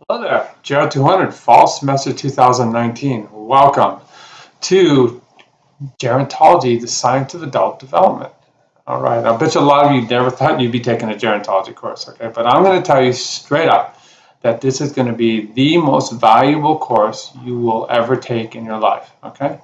Hello there, Jared 200, Fall Semester 2019. Welcome to Gerontology, the Science of Adult Development. All right, I bet you a lot of you never thought you'd be taking a gerontology course, okay? But I'm going to tell you straight up that this is going to be the most valuable course you will ever take in your life, okay?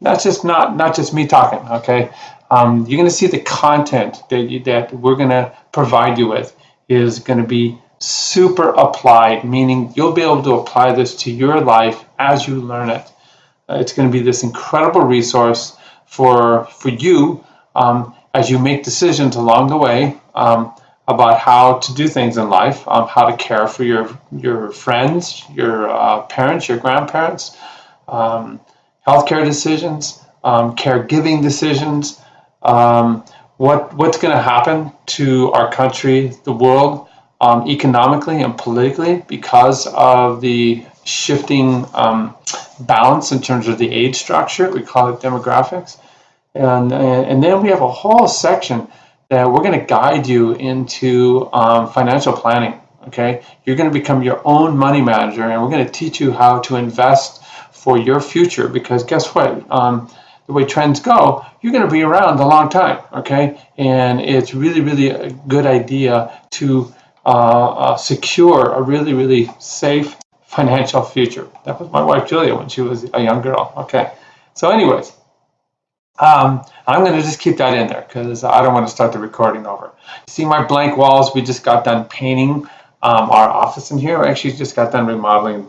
That's just not just me talking, okay? You're going to see the content that we're going to provide you with is going to be super applied, meaning you'll be able to apply this to your life as you learn it. It's going to be this incredible resource for you as you make decisions along the way about how to do things in life, how to care for your friends, your parents, your grandparents, healthcare decisions, caregiving decisions, what's going to happen to our country, the world, economically and politically because of the shifting balance in terms of the age structure. We call it demographics. And then we have a whole section that we're going to guide you into financial planning. Okay, you're going to become your own money manager, and we're going to teach you how to invest for your future. Because guess what? The way trends go, you're going to be around a long time. Okay, and it's really a good idea to secure a really safe financial future. That was my wife Julia when she was a young girl. Okay, so anyways. I'm going to just keep that in there because I don't want to start the recording over. See my blank walls? We just got done painting our office in here. We actually just got done remodeling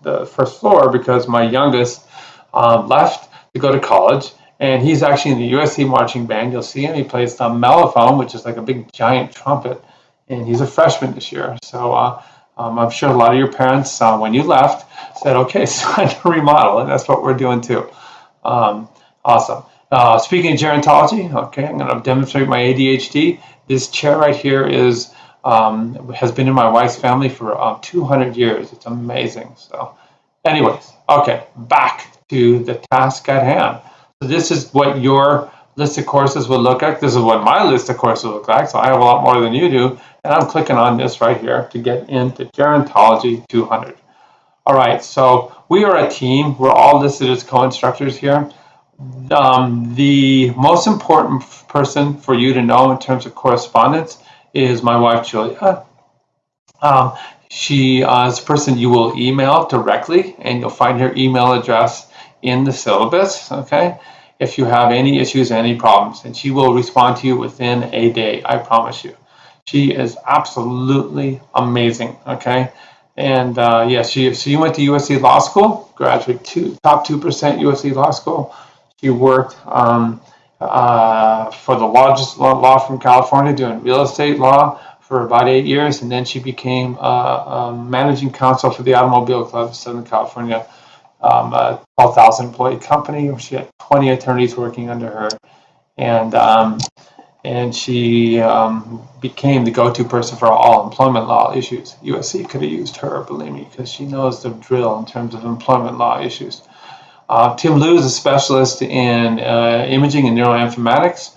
the first floor because my youngest left to go to college, and he's actually in the USC marching band. You'll see him. He plays the mellophone, which is like a big giant trumpet, and he's a freshman this year. So I'm sure a lot of your parents, when you left, said, "Okay, it's time to remodel," and that's what we're doing too. Awesome. Speaking of gerontology, okay, I'm going to demonstrate my ADHD. This chair right here has been in my wife's family for 200 years. It's amazing. So, anyways, okay, back to the task at hand. So this is what your list of courses will look like. This is what my list of courses look like. So I have a lot more than you do, and I'm clicking on this right here to get into Gerontology 200. All right, so we are a team. We're all listed as co-instructors here. The most important person for you to know in terms of correspondence is my wife, Julia. She is a person you will email directly, and you'll find her email address in the syllabus, okay? If you have any issues, any problems, and she will respond to you within a day, I promise you. She is absolutely amazing, okay? And yes, so you went to USC Law School, graduate top 2% USC Law School. She worked for the largest law firm in California doing real estate law for about 8 years, and then she became managing counsel for the Automobile Club of Southern California, a 12,000 employee company. She had 20 attorneys working under her, and she became the go-to person for all employment law issues. USC could have used her, believe me, because she knows the drill in terms of employment law issues. Tim Liu is a specialist in imaging and neuroinformatics.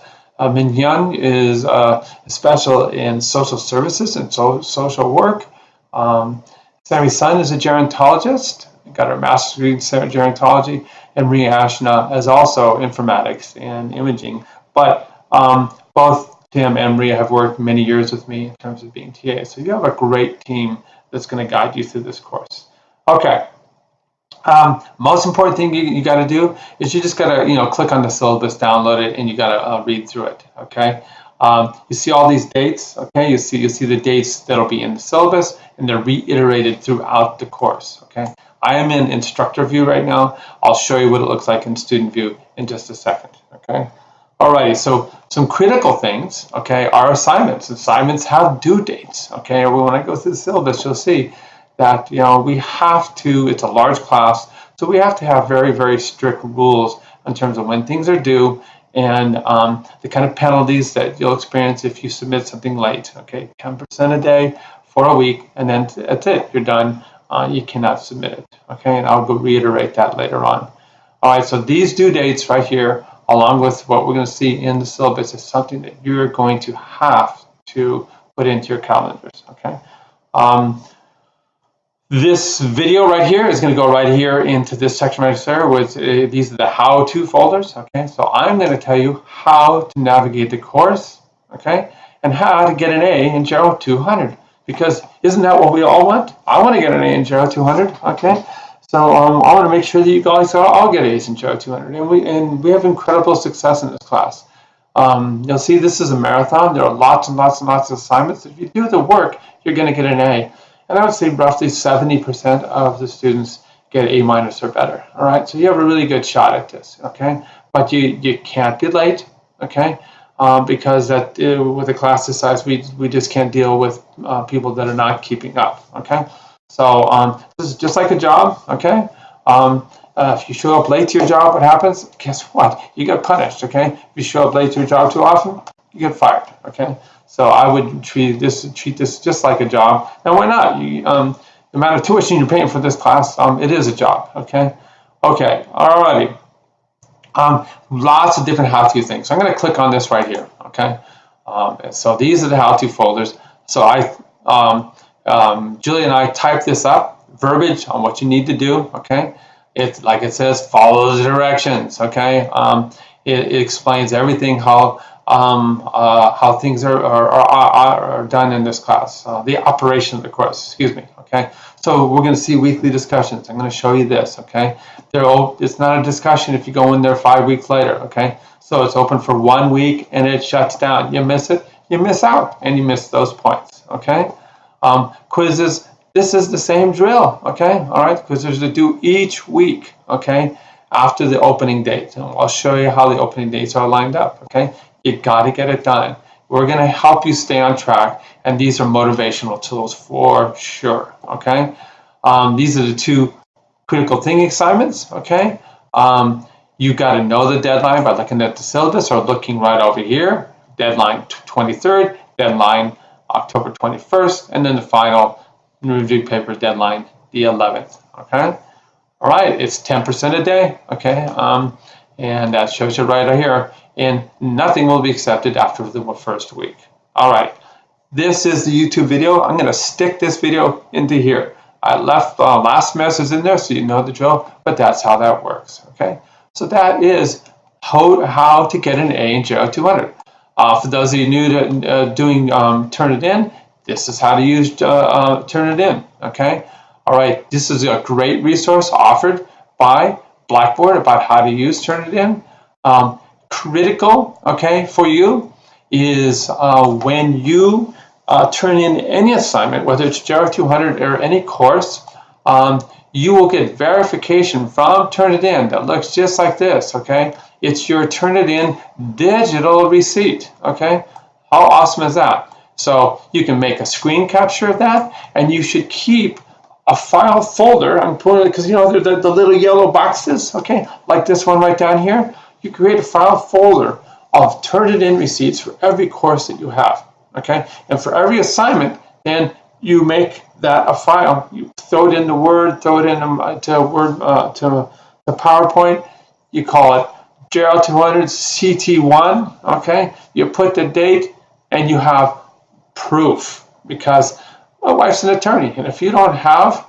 Min Hyun is a special in social services and social work. Sammy Sun is a gerontologist, got her master's degree in gerontology, and Ria Ashna is also informatics and imaging. But both Tim and Ria have worked many years with me in terms of being TA. So you have a great team that's going to guide you through this course. Okay. Most important thing you got to do is you just got to click on the syllabus, download it, and you got to read through it. Okay. You see all these dates. Okay. You see the dates that'll be in the syllabus, and they're reiterated throughout the course. Okay. I am in instructor view right now. I'll show you what it looks like in student view in just a second. Okay. Alrighty. So some critical things. Okay, are assignments. Assignments have due dates. Okay. When I go through the syllabus, you'll see that we have to, it's a large class, so we have to have very strict rules in terms of when things are due and the kind of penalties that you'll experience if you submit something late. Okay, 10% a day for a week, and then that's it, you're done. You cannot submit it. Okay, and I'll go reiterate that later on. All right, so these due dates right here, along with what we're going to see in the syllabus, is something that you're going to have to put into your calendars. Okay. This video right here is going to go right here into this section right here with these are the how-to folders. Okay, so I'm going to tell you how to navigate the course, okay, and how to get an A in Gero 200. Because isn't that what we all want? I want to get an A in Gero 200. Okay, so I want to make sure that you guys all get A's in Gero 200, and we have incredible success in this class. You'll see this is a marathon. There are lots and lots and lots of assignments. If you do the work, you're going to get an A. And I would say roughly 70% of the students get A- or better. All right, so you have a really good shot at this. Okay, but you can't be late. Okay, because that with a class this size, we just can't deal with people that are not keeping up. Okay, so this is just like a job. Okay. If you show up late to your job, what happens? Guess what? You get punished, okay? If you show up late to your job too often, you get fired, okay? So I would treat this just like a job. And why not? The amount of tuition you're paying for this class, it is a job, okay? Okay, alrighty. Lots of different how-to things. So I'm going to click on this right here, okay? So these are the how-to folders. So Julie and I typed this up, verbiage on what you need to do, okay? It's like it says, follow the directions. Okay, it explains everything how things are done in this class, the operation of the course. Excuse me. Okay, so we're going to see weekly discussions. I'm going to show you this. Okay, it's not a discussion if you go in there 5 weeks later. Okay, so it's open for 1 week and it shuts down. You miss it, you miss out, and you miss those points. Okay, quizzes. This is the same drill, okay? All right, quizzes are due each week, okay, after the opening date. And I'll show you how the opening dates are lined up, okay? You got to get it done. We're going to help you stay on track, and these are motivational tools for sure, okay? These are the 2 critical thinking assignments, okay? You got to know the deadline by looking at the syllabus or looking right over here. Deadline 23rd, deadline October 21st, and then the final review paper deadline the 11th. Okay, all right, it's 10% a day. Okay, and that shows you right here, and nothing will be accepted after the first week. All right, this is the YouTube video. I'm going to stick this video into here. I left last semester's in there so you know the drill, but that's how that works. Okay, so that is how to get an A in Gero 200. For those of you new to doing Turnitin, this is how to use Turnitin, okay? All right, this is a great resource offered by Blackboard about how to use Turnitin. Critical, okay, for you is when you turn in any assignment, whether it's Gero 200 or any course, you will get verification from Turnitin that looks just like this, okay? It's your Turnitin digital receipt, okay? How awesome is that? So you can make a screen capture of that, and you should keep a file folder. I'm putting it because you know the little yellow boxes, okay, like this one right down here. You create a file folder of Turnitin receipts for every course that you have, okay, and for every assignment, then you make that a file. You throw it into Word, throw it into Word to PowerPoint. You call it Gero 200 CT1, okay. You put the date, and you have proof, because my wife's an attorney, and if you don't have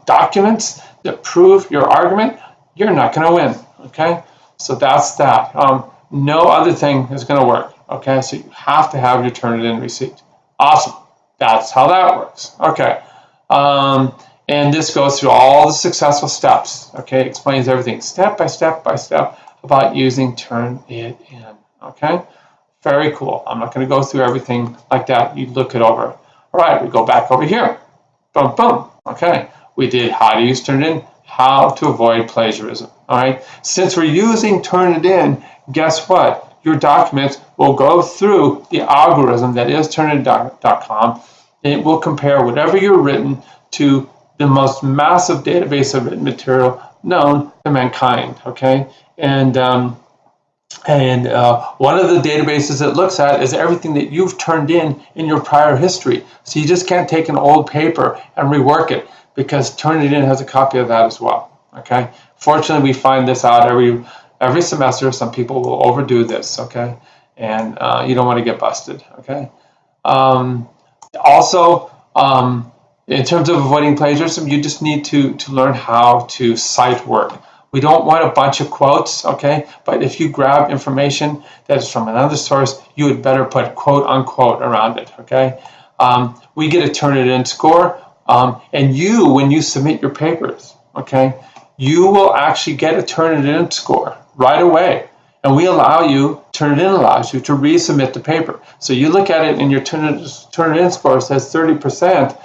documents that prove your argument, you're not going to win, okay? So that's that. No other thing is going to work, okay? So you have to have your Turnitin receipt. Awesome. That's how that works, okay? And this goes through all the successful steps, okay? It explains everything step by step by step about using Turnitin, okay? Very cool. I'm not going to go through everything like that. You look it over. All right, we go back over here. Boom, boom. Okay, we did how to use Turnitin, how to avoid plagiarism. All right, since we're using Turnitin, guess what? Your documents will go through the algorithm that is Turnitin.com, and it will compare whatever you've written to the most massive database of written material known to mankind. Okay, and one of the databases it looks at is everything that you've turned in your prior history. So you just can't take an old paper and rework it, because Turnitin has a copy of that as well. Okay. Fortunately, we find this out every semester. Some people will overdo this. Okay, and you don't want to get busted. Okay. Also, in terms of avoiding plagiarism, you just need to learn how to cite work. We don't want a bunch of quotes, okay? But if you grab information that is from another source, you would better put quote unquote around it, okay? We get a Turnitin score, and you, when you submit your papers, okay, you will actually get a Turnitin score right away. And we allow you, Turnitin allows you to resubmit the paper. So you look at it and your Turnitin score says 30%.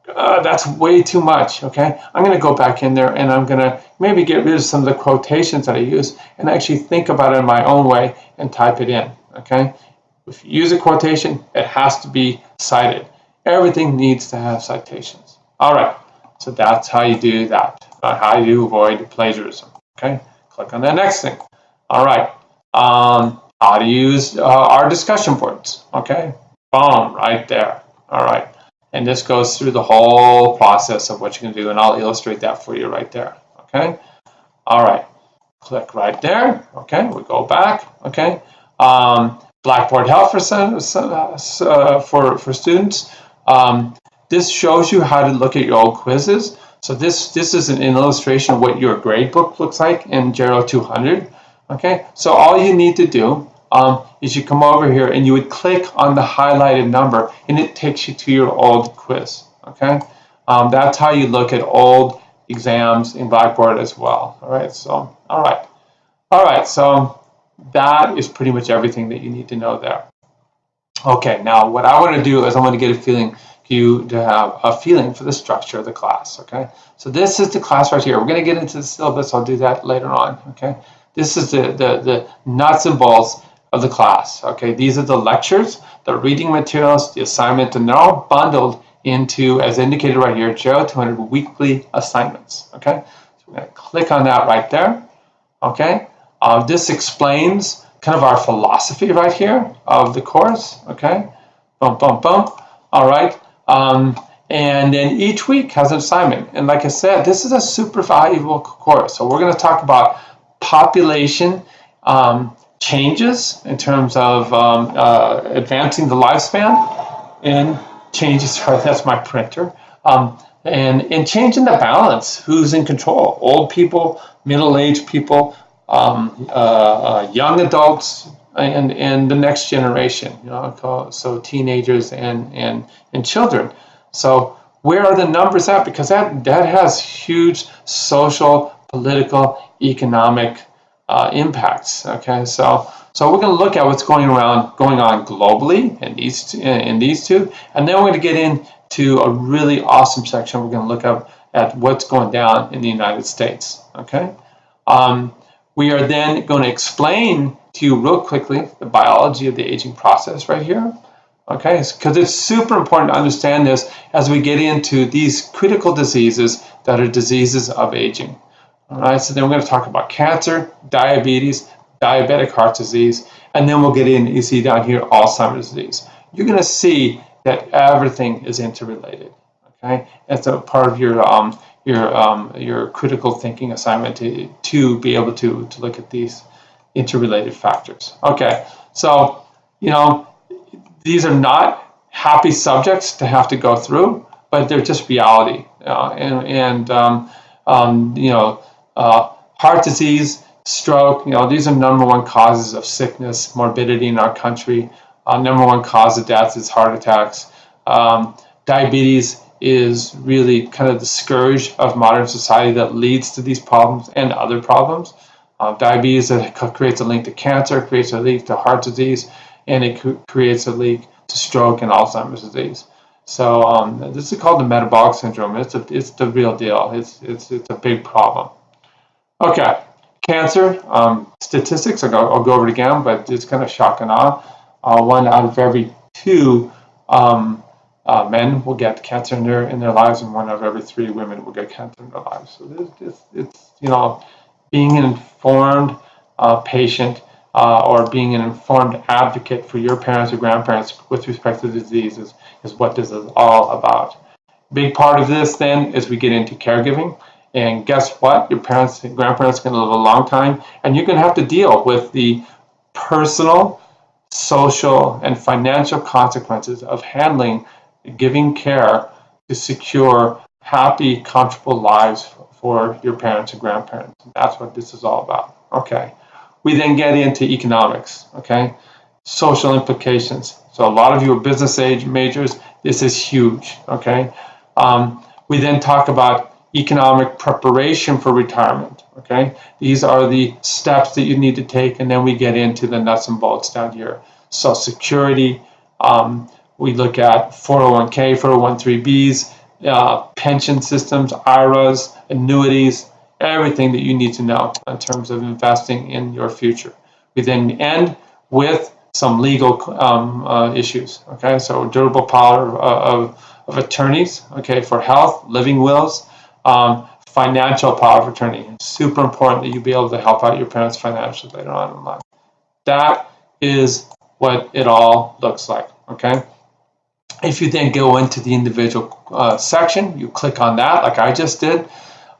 That's way too much, okay? I'm going to go back in there and I'm going to maybe get rid of some of the quotations that I use and actually think about it in my own way and type it in, okay? If you use a quotation, it has to be cited. Everything needs to have citations. All right, so that's how you do that, how you avoid plagiarism, okay? Click on the next thing. All right, how to use our discussion boards, okay? Boom, right there, all right. And this goes through the whole process of what you can do, and I'll illustrate that for you right there, okay? All right, click right there, okay? We go back, okay? Blackboard Help for students. This shows you how to look at your old quizzes. So this is an illustration of what your grade book looks like in Gero 200, okay? So all you need to do is you come over here and you would click on the highlighted number and it takes you to your old quiz, okay? That's how you look at old exams in Blackboard as well, all right? So, all right, so that is pretty much everything that you need to know there. Okay, now what I want to do is I want to get a feeling, you to have a feeling for the structure of the class, okay? So this is the class right here. We're going to get into the syllabus. I'll do that later on, okay? This is the nuts and bolts of the class, okay? These are the lectures, the reading materials, the assignment, and they're all bundled into, as indicated right here, Gero 200 weekly assignments, okay? So we're going to click on that right there, okay? This explains kind of our philosophy right here of the course, okay? Boom, boom, boom, all right? And then each week has an assignment. And like I said, this is a super valuable course. So we're going to talk about population changes in terms of advancing the lifespan and changes, sorry, that's my printer, and changing the balance, who's in control, old people, middle-aged people, young adults, and the next generation, you know, so teenagers and children. So where are the numbers at? Because that has huge social, political, economic impacts. Okay, so we're going to look at what's going on globally in these two, and then we're going to get into a really awesome section. We're going to look at what's going down in the United States. Okay, we are then going to explain to you real quickly the biology of the aging process right here. Okay, because it's super important to understand this as we get into these critical diseases that are diseases of aging. All right, so then we're going to talk about cancer, diabetes, diabetic heart disease, and then we'll get in, you see down here, Alzheimer's disease. You're going to see that everything is interrelated. Okay, that's a part of your critical thinking assignment to be able to look at these interrelated factors. Okay, so you know, these are not happy subjects to have to go through, but they're just reality. Heart disease, stroke, you know, these are #1 causes of sickness, morbidity in our country. #1 cause of death is heart attacks. Diabetes is really kind of the scourge of modern society that leads to these problems and other problems. Diabetes creates a link to cancer, creates a link to heart disease, and it creates a link to stroke and Alzheimer's disease. So this is called the metabolic syndrome. It's the real deal. It's a big problem. Okay, cancer statistics. I'll go over it again, but it's kind of shock and awe. 1 out of every 2 men will get cancer in their lives, and 1 out of every 3 women will get cancer in their lives. So it's you know, being an informed patient or being an informed advocate for your parents or grandparents with respect to the disease is what this is all about. Big part of this then is we get into caregiving. And guess what? Your parents and grandparents are going to live a long time, and you're going to have to deal with the personal, social, and financial consequences of handling, giving care to secure happy, comfortable lives for your parents and grandparents. That's what this is all about. Okay. We then get into economics. Okay. Social implications. So a lot of you are business age majors. This is huge. Okay. We then talk about economic preparation for retirement. Okay. These are the steps that you need to take, and then we get into the nuts and bolts down here. Social Security. We look at 401k, 401(k)s, pension systems, IRAs, annuities, everything that you need to know in terms of investing in your future. We then end with some legal issues. Okay, so durable power of attorneys. Okay, for health, living wills, financial power of attorney. It's super important that you be able to help out your parents financially later on in life. That is what it all looks like. Okay. If you then go into the individual section, you click on that like I just did.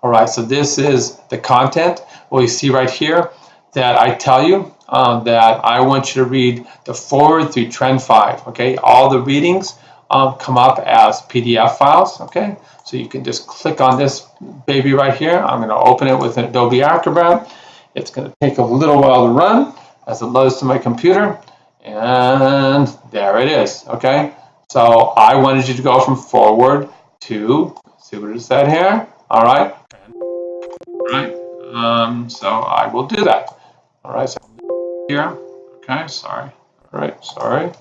All right, so this is the content. Well, you see right here that I tell you that I want you to read the forward through trend 5. Okay, all the readings come up as PDF files. Okay, so you can just click on this baby right here. I'm going to open it with an Adobe Acrobat. It's going to take a little while to run as it loads to my computer. And there it is. Okay. So I wanted you to go from forward to, see what it said here? All right. All right. So I will do that. All right. So here. Okay. Sorry. All right. Sorry.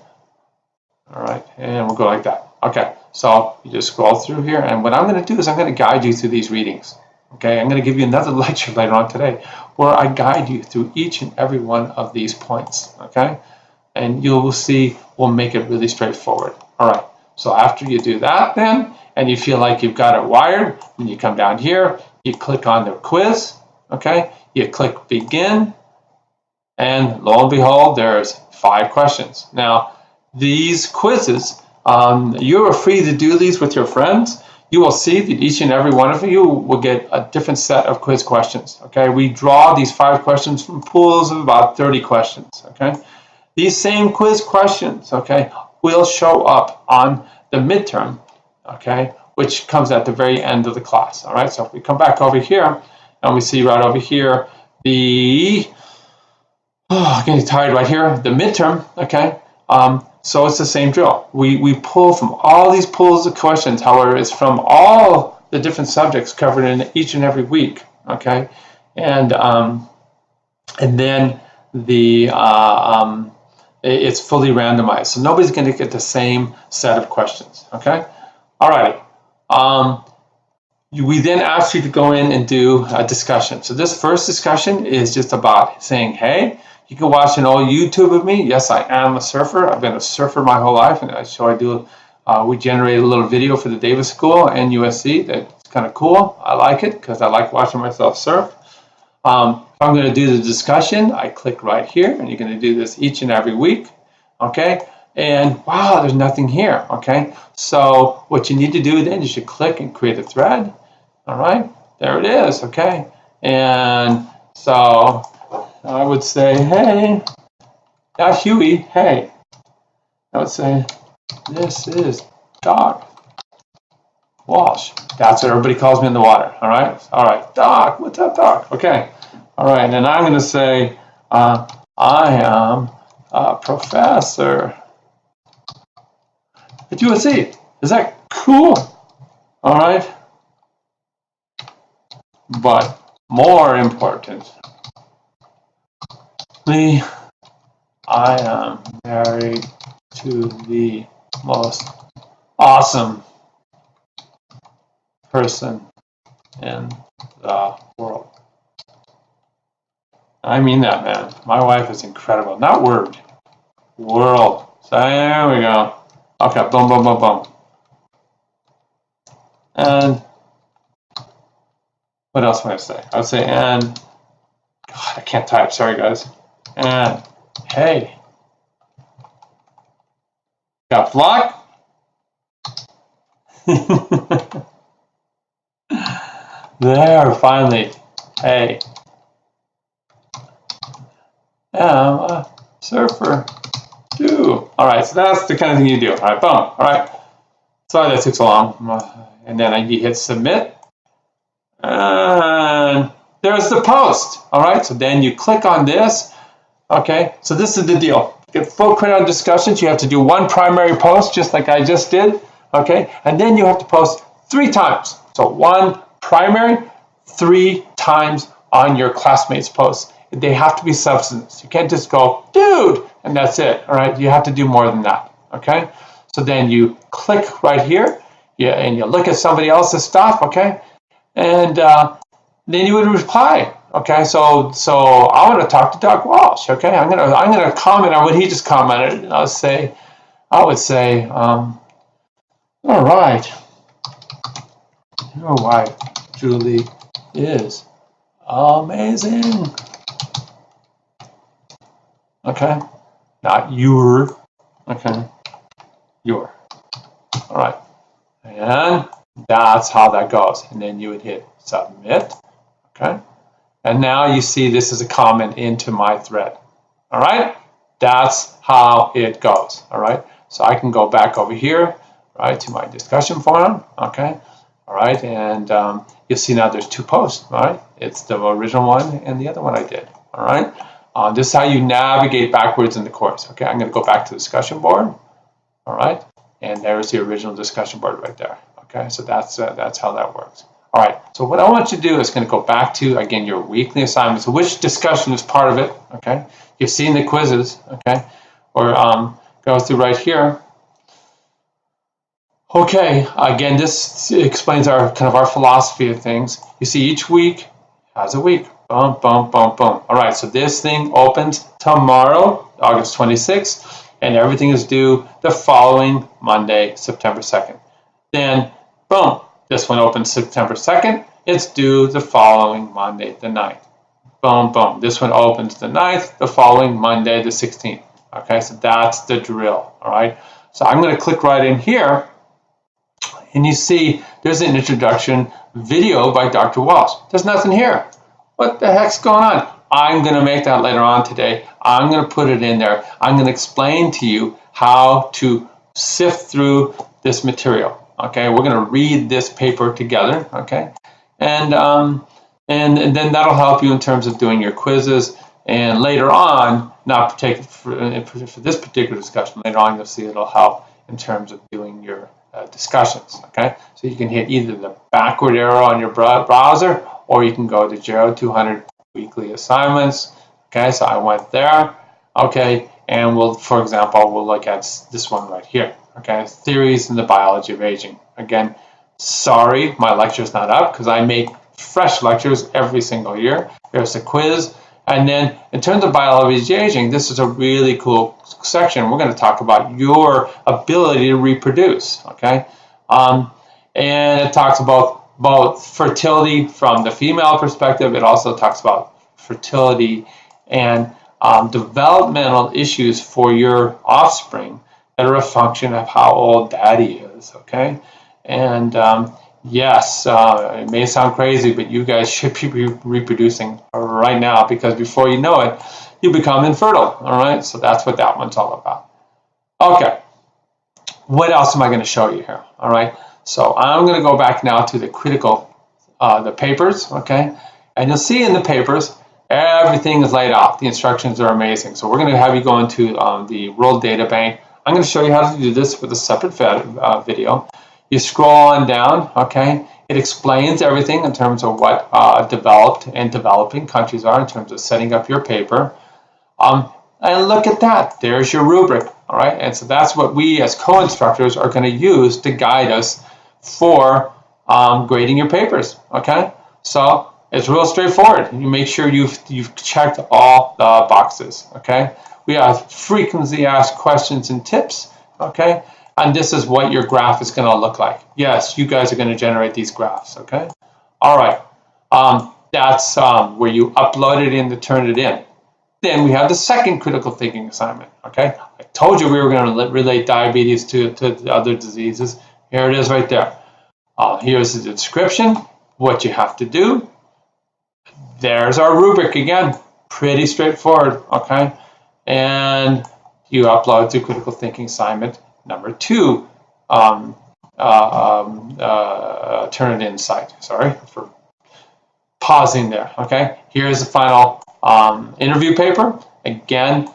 All right. And we'll go like that. Okay. So you just scroll through here. And what I'm going to do is I'm going to guide you through these readings. Okay. I'm going to give you another lecture later on today where I guide you through each and every one of these points. Okay. And you will see we'll make it really straightforward. All right, so after you do that then, and you feel like you've got it wired, then you come down here, you click on the quiz, okay? You click begin, and lo and behold, there's 5 questions. Now, these quizzes, you are free to do these with your friends. You will see that each and every one of you will get a different set of quiz questions, okay? We draw these 5 questions from pools of about 30 questions, okay? These same quiz questions, okay, will show up on the midterm, okay, which comes at the very end of the class, all right? So if we come back over here, and we see right over here, getting tired right here, the midterm, okay? So it's the same drill. We pull from all these pools of questions, however, it's from all the different subjects covered in each and every week, okay? And then it's fully randomized, so nobody's going to get the same set of questions. Okay, all right. We then ask you to go in and do a discussion. So this first discussion is just about saying, hey, you can watch an old YouTube of me. Yes, I am a surfer. I've been a surfer my whole life, and we generated a little video for the Davis School and USC. That's kind of cool. I like it because I like watching myself surf. If I'm going to do the discussion, I click right here, and you're going to do this each and every week, okay? And wow, there's nothing here, okay? So what you need to do then is you click and create a thread, all right? There it is, okay? And so I would say, hey, not Huey, hey. I would say, this is Doc Walsh. That's what everybody calls me in the water, all right? All right, Doc, what's up, Doc? Okay. All right, and I'm going to say, I am a professor at USC. Is that cool? All right. But more importantly, I am married to the most awesome person in the world. I mean that, man. My wife is incredible. Not word, world. So there we go. Okay, boom, boom, boom, boom. And what else am I going to say? I would say, and, God, I can't type. Sorry, guys. And, hey. Got flock? There, finally. Hey. I'm a surfer too. All right, so that's the kind of thing you do. All right, boom. All right. Sorry that took so long. And then you hit submit. And there's the post. All right, so then you click on this. Okay, so this is the deal. To get full credit on discussions, you have to do one primary post, just like I just did. Okay, and then you have to post 3 times. So 1 primary, 3 times on your classmates' posts. They have to be substance. You can't just go, dude, and that's it. All right, you have to do more than that. Okay, so then you click right here, and you look at somebody else's stuff. Okay, and then you would reply. Okay, so I want to talk to Doug Walsh. Okay, I'm gonna comment on what he just commented. And I would say, all right, your wife Julie is amazing. Okay, not your. Okay, your. All right, and that's how that goes. And then you would hit submit. Okay. And now you see this is a comment into my thread. All right, that's how it goes. All right, so I can go back over here, right, to my discussion forum. Okay, all right, and you'll see now there's 2 posts. All right, it's the original one and the other one I did. All right, this is how you navigate backwards in the course. Okay, I'm going to go back to the discussion board. All right, and there's the original discussion board right there. Okay, so that's how that works. All right, so what I want you to do is going to go back to, again, your weekly assignments. So which discussion is part of it, okay? You've seen the quizzes, okay? Or go through right here. Okay, again, this explains our kind of our philosophy of things. You see each week has a week. Boom, boom, boom, boom. All right, so this thing opens tomorrow, August 26th, and everything is due the following Monday, September 2nd. Then, boom. This one opens September 2nd. It's due the following Monday, the 9th. Boom, boom. This one opens the 9th, the following Monday, the 16th. Okay, so that's the drill. All right. So I'm going to click right in here, and you see there's an introduction video by Dr. Walsh. There's nothing here. What the heck's going on? I'm going to make that later on today. I'm going to put it in there. I'm going to explain to you how to sift through this material. Okay, we're going to read this paper together. Okay, and then that'll help you in terms of doing your quizzes. And later on, not for this particular discussion, later on you'll see it'll help in terms of doing your discussions. Okay, so you can hit either the backward arrow on your browser, or you can go to Gero 200 weekly assignments. Okay, so I went there. Okay, and for example, we'll look at this one right here. Okay, theories in the biology of aging. Again, sorry, my lecture's not up because I make fresh lectures every single year. There's a quiz. And then in terms of biology of aging, this is a really cool section. We're going to talk about your ability to reproduce. Okay, and it talks about both fertility from the female perspective. It also talks about fertility and developmental issues for your offspring that are a function of how old daddy is, okay? And yes, it may sound crazy, but you guys should be reproducing right now, because before you know it, you become infertile, all right? So that's what that one's all about. Okay, what else am I going to show you here, all right? So I'm going to go back now to the critical, the papers, okay? And you'll see in the papers, everything is laid out. The instructions are amazing. So we're going to have you go into the World Data Bank. I'm going to show you how to do this with a separate video. You scroll on down, okay? It explains everything in terms of what developed and developing countries are in terms of setting up your paper. And look at that. There's your rubric, all right? And so that's what we as co-instructors are going to use to guide us for grading your papers, okay? So it's real straightforward. You make sure you've checked all the boxes, okay? We have frequently asked questions and tips, okay? And this is what your graph is going to look like. Yes, you guys are going to generate these graphs, okay? All right, that's where you upload it in to turn it in. Then we have the second critical thinking assignment, okay? I told you we were going to relate diabetes to other diseases. Here it is right there. Here's the description, what you have to do. There's our rubric again, pretty straightforward, okay? And you upload to critical thinking assignment number 2. Turnitin site. Sorry for pausing there. Okay, here's the final interview paper. Again,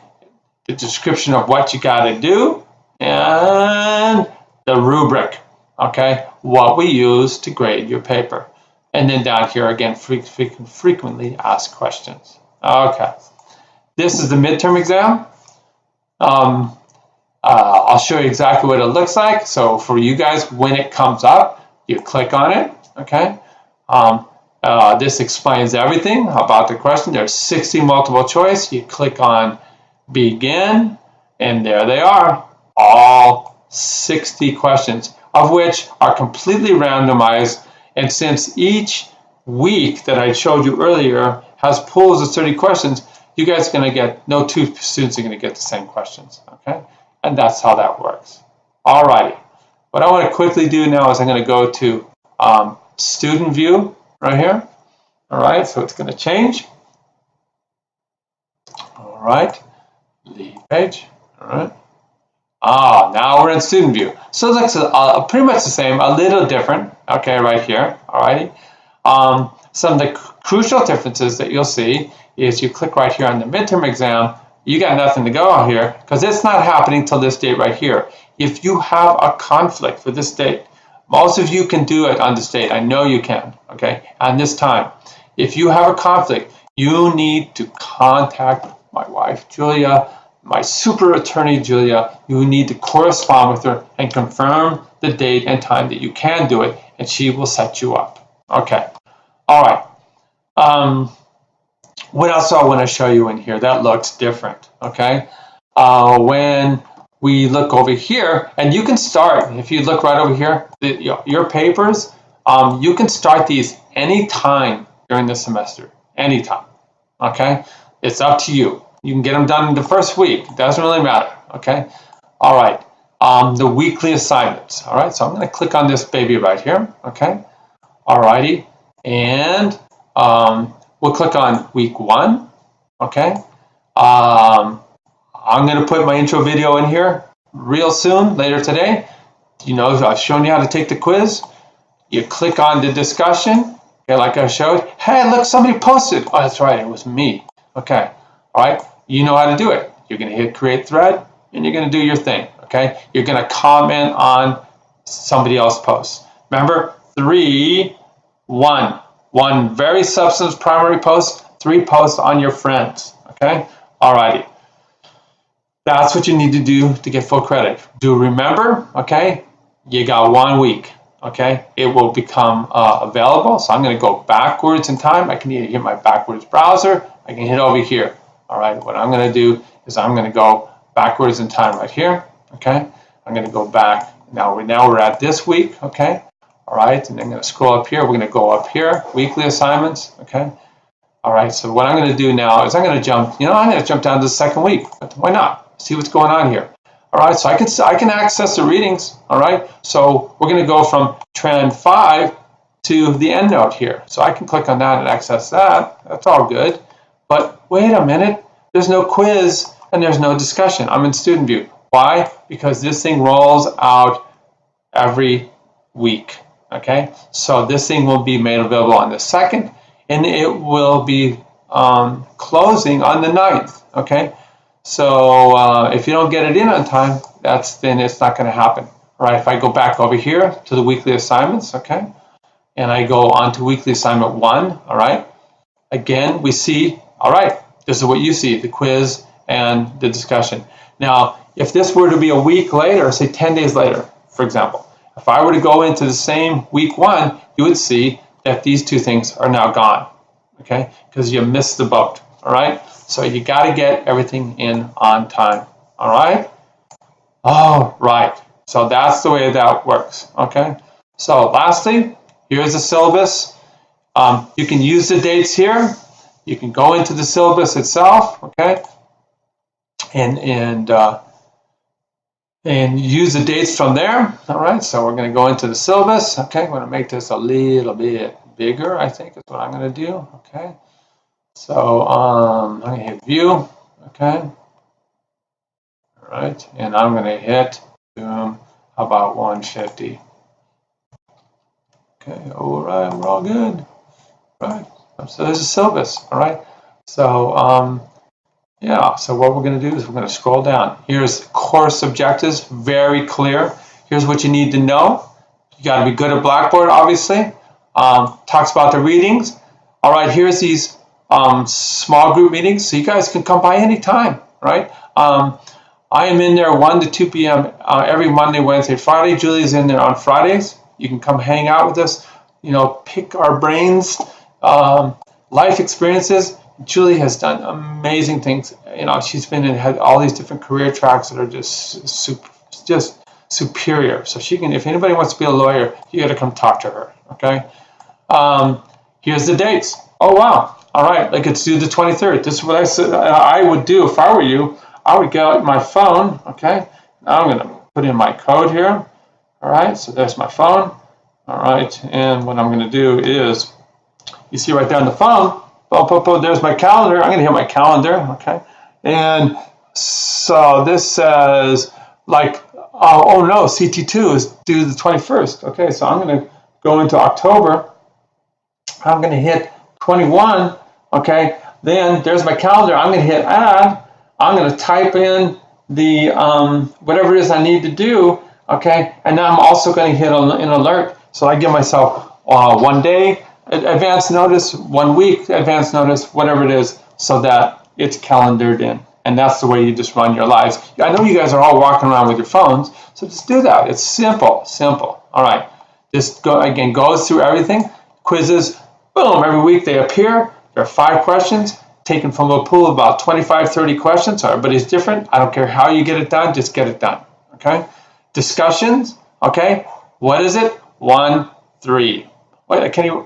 the description of what you got to do and the rubric. Okay, what we use to grade your paper. And then down here again, frequently asked questions. Okay, this is the midterm exam. I'll show you exactly what it looks like. So for you guys, when it comes up, you click on it. Okay. This explains everything about the question. There's 60 multiple choice. You click on begin, and there they are. All 60 questions, of which are completely randomized. And since each week that I showed you earlier has pools of 30 questions, you guys are going to get, no two students are going to get the same questions. Okay. And that's how that works. All righty. What I want to quickly do now is I'm going to go to student view right here. All right, so it's going to change. All right, lead page. All right. Now we're in student view. So it looks pretty much the same, a little different. Okay, right here. All righty. Some of the crucial differences that you'll see is you click right here on the midterm exam. You got nothing to go on here because it's not happening till this date right here. If you have a conflict for this date, most of you can do it on this date. I know you can, okay, on this time. If you have a conflict, you need to contact my wife, Julia, my super attorney, Julia. You need to correspond with her and confirm the date and time that you can do it, and she will set you up. Okay, all right. What else do I want to show you in here that looks different? Okay, when we look over here, and you can start, if you look right over here, your papers, you can start these anytime during the semester, anytime. Okay, it's up to you. You can get them done in the first week. It doesn't really matter. Okay, all right. The weekly assignments. All right, so I'm going to click on this baby right here. Okay, all righty, and we'll click on week 1, okay? I'm going to put my intro video in here real soon, later today. You know, I've shown you how to take the quiz. You click on the discussion, okay, like I showed. Hey, look, somebody posted. Oh, that's right, it was me. Okay, all right, you know how to do it. You're going to hit create thread, and you're going to do your thing, okay? You're going to comment on somebody else's post. Remember, 3, 1. 1 very substantive primary post, 3 posts on your friends, okay? Alrighty. That's what you need to do to get full credit. Do remember, okay, you got 1 week, okay? It will become available, so I'm going to go backwards in time. I can either hit my backwards browser, I can hit over here. All right, what I'm going to do is I'm going to go backwards in time right here, okay? I'm going to go back. Now we're at this week, okay? All right, and I'm going to scroll up here. We're going to go up here, weekly assignments, okay? All right, so what I'm going to do now is I'm going to jump, I'm going to jump down to the second week. Why not? See what's going on here. All right, so I can access the readings, all right? So we're going to go from trend 5 to the end note here. So I can click on that and access that. That's all good. But wait a minute, there's no quiz and there's no discussion. I'm in student view. Why? Because this thing rolls out every week. Okay, so this thing will be made available on the 2nd, and it will be closing on the 9th. Okay, so if you don't get it in on time, then it's not going to happen. All right, if I go back over here to the weekly assignments, okay, and I go on to weekly assignment 1, all right, again, we see, all right, this is what you see, the quiz and the discussion. Now, if this were to be a week later, say 10 days later, for example, if I were to go into the same week 1, you would see that these 2 things are now gone, okay? Because you missed the boat, all right? So you got to get everything in on time, all right? All right, so that's the way that works, okay? So lastly, here's the syllabus. You can use the dates here. You can go into the syllabus itself, okay? And use the dates from there. All right, so we're going to go into the syllabus. Okay, I'm going to make this a little bit bigger, I think is what I'm going to do. Okay, so I'm going to hit view. Okay, all right, and I'm going to hit boom. How about 150? Okay, all right, we're all good. Right. So there's a syllabus, all right? So, yeah, so what we're going to do is we're going to scroll down. Here's course objectives, very clear. Here's what you need to know. You got to be good at Blackboard, obviously. Talks about the readings. All right, here's these small group meetings, so you guys can come by anytime, right? I am in there 1 to 2 p.m. Every Monday, Wednesday, Friday. Julie's in there on Fridays. You can come hang out with us, you know, pick our brains, life experiences. Julie has done amazing things. You know, she's been in had all these different career tracks that are just superior. So she can, if anybody wants to be a lawyer, you got to come talk to her. Okay. Here's the dates. Oh wow. All right, like it's due the 23rd. This is what I said I would do if I were you. I would get out my phone. Okay. Now I'm going to put in my code here. All right. So there's my phone. All right. And what I'm going to do is, you see right there on the phone. There's my calendar. I'm going to hit my calendar, okay? And so this says, like, oh no, CT2 is due the 21st. Okay, so I'm going to go into October. I'm going to hit 21, okay? Then there's my calendar. I'm going to hit add. I'm going to type in the whatever it is I need to do, okay? And now I'm also going to hit an alert. So I give myself 1 day advance notice, 1 week advance notice, whatever it is, so that it's calendared in. And that's the way you just run your lives. I know you guys are all walking around with your phones, so just do that. It's simple, simple. All right. This goes through everything. Quizzes, boom, every week they appear. There are 5 questions taken from a pool of about 25, 30 questions. So everybody's different. I don't care how you get it done, just get it done. Okay? Discussions, okay? What is it? 1, 3. Wait, I can't even,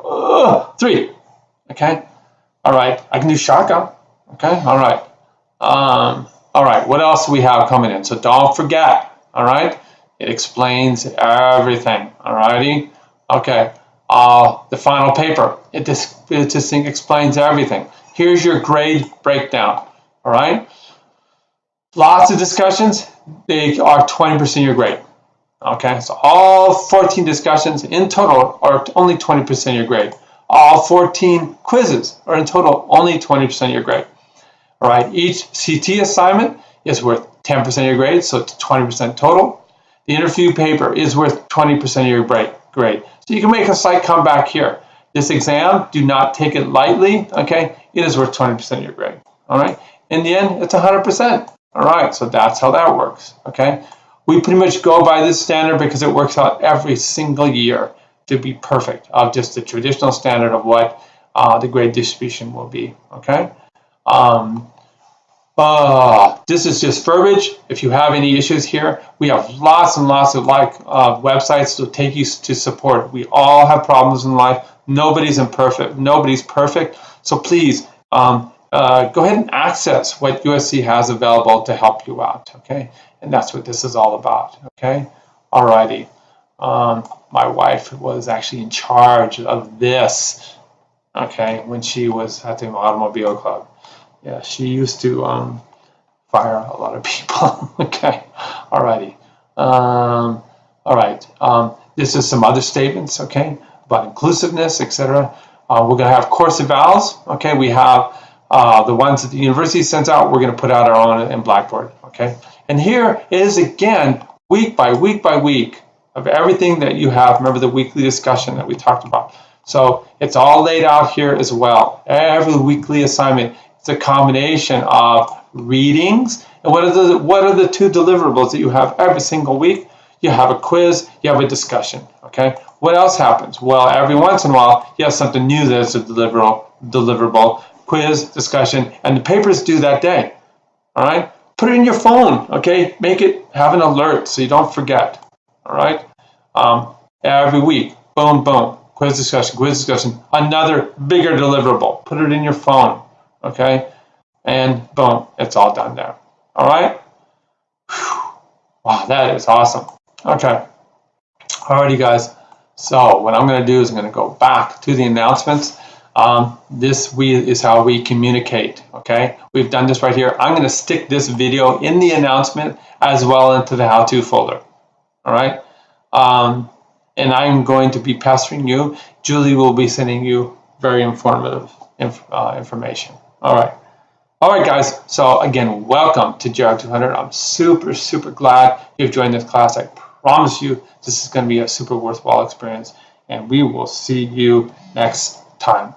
3. Okay? All right. I can do shotgun. Okay? All right. All right. What else do we have coming in? So don't forget. All right? It explains everything. All righty? Okay. The final paper. This thing explains everything. Here's your grade breakdown. All right? Lots of discussions. They are 20% of your grade. Okay, so all 14 discussions in total are only 20% of your grade. All 14 quizzes are in total only 20% of your grade. All right, each CT assignment is worth 10% of your grade, so it's 20% total. The interview paper is worth 20% of your grade. So you can make a slight comeback here. This exam, do not take it lightly, okay? It is worth 20% of your grade, all right? In the end, it's 100%. All right, so that's how that works, okay? We pretty much go by this standard because it works out every single year to be perfect of just the traditional standard of what the grade distribution will be, okay? This is just verbiage. If you have any issues here, we have lots and lots of websites to take you to support. We all have problems in life. Nobody's imperfect. Nobody's perfect. So please go ahead and access what USC has available to help you out, okay? And that's what this is all about, okay? Alrighty. My wife was actually in charge of this, okay, when she was at the automobile club. Yeah, she used to fire a lot of people, okay? Alrighty. All right. This is some other statements, okay, about inclusiveness, etc. We're going to have course evals, okay? We have the ones that the university sends out. We're going to put out our own in Blackboard, okay? And here is, again, week by week by week of everything that you have. Remember the weekly discussion that we talked about. So it's all laid out here as well. Every weekly assignment, it's a combination of readings. And what are the 2 deliverables that you have every single week? You have a quiz, you have a discussion, okay? What else happens? Well, every once in a while, you have something new that's a deliverable, quiz, discussion, and the papers due that day, all right? Put it in your phone, okay? Have an alert so you don't forget, all right? Every week, boom, boom, quiz discussion, another bigger deliverable. Put it in your phone, okay? And boom, it's all done there, all right? Whew. Wow, that is awesome. Okay, alrighty guys. So what I'm gonna do is I'm gonna go back to the announcements. This is how we communicate, okay? We've done this right here. I'm going to stick this video in the announcement as well into the how-to folder, all right? and I'm going to be pestering you. Julie will be sending you very informative information. All right, guys. So again, welcome to Gero 200. I'm super glad you've joined this class. I promise you this is going to be a super worthwhile experience, and we will see you next time.